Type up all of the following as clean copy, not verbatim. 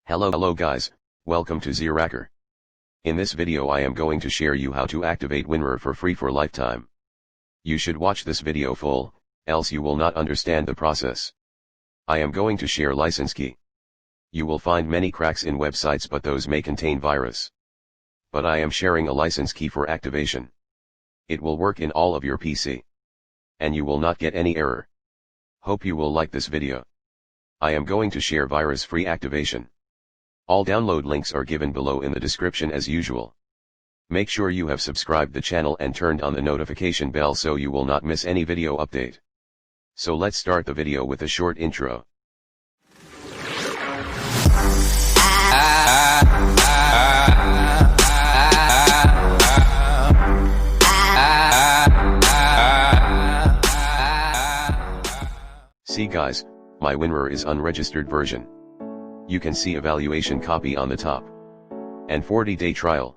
Hello guys, welcome to Zeracker. In this video I am going to share you how to activate Winrar for free for lifetime. You should watch this video full, else you will not understand the process. I am going to share license key. You will find many cracks in websites but those may contain virus. But I am sharing a license key for activation. It will work in all of your PC. And you will not get any error. Hope you will like this video. I am going to share virus-free activation. All download links are given below in the description as usual. Make sure you have subscribed the channel and turned on the notification bell so you will not miss any video update. So let's start the video with a short intro. See guys, my Winrar is unregistered version. You can see evaluation copy on the top. And 40-day trial.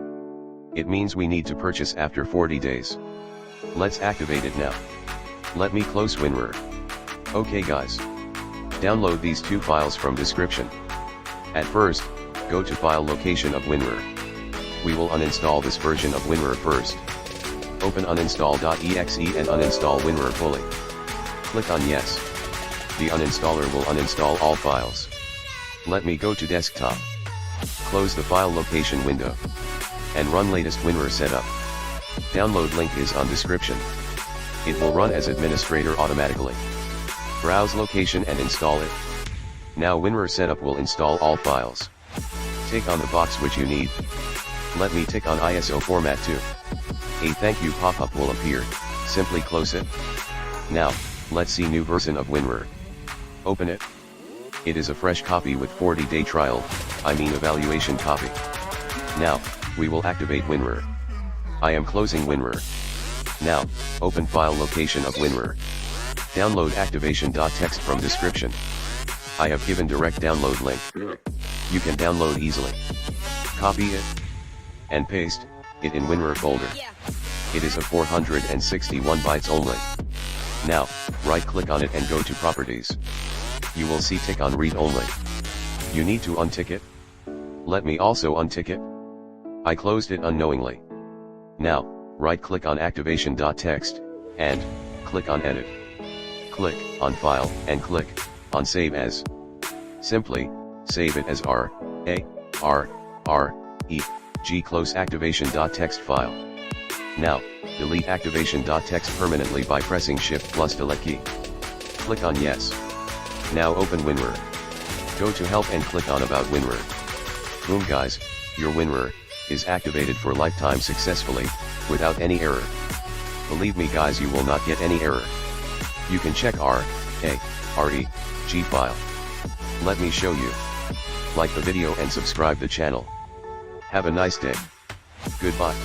It means we need to purchase after 40 days. Let's activate it now. Let me close Winrar. Okay guys. Download these two files from description. At first, go to file location of Winrar. We will uninstall this version of Winrar first. Open uninstall.exe and uninstall Winrar fully. Click on yes. The uninstaller will uninstall all files. Let me go to desktop. Close the file location window. And run latest Winrar setup. Download link is on description. It will run as administrator automatically. Browse location and install it. Now Winrar setup will install all files. Tick on the box which you need. Let me tick on ISO format too. A thank you pop-up will appear, simply close it. Now, let's see new version of Winrar. Open it. It is a fresh copy with 40-day trial, I mean evaluation copy. Now, we will activate Winrar. I am closing Winrar. Now, open file location of Winrar. Download activation.txt from description. I have given direct download link. You can download easily. Copy it. And paste it in Winrar folder. It is a 461 bytes only. Now, right click on it and go to properties. You will see tick on read only. You need to untick it. Let me also untick it. I closed it unknowingly. Now, right click on activation.txt, and click on edit. Click on file and click on save as. Simply save it as R-A-R-R-E-G close activation.txt file. Now, delete activation.txt permanently by pressing Shift plus Delete key. Click on yes. Now open Winrar. Go to help and click on about Winrar. Boom guys, your Winrar is activated for lifetime successfully, without any error. Believe me guys, you will not get any error. You can check R-A-R-E-G file. Let me show you. Like the video and subscribe the channel. Have a nice day. Goodbye.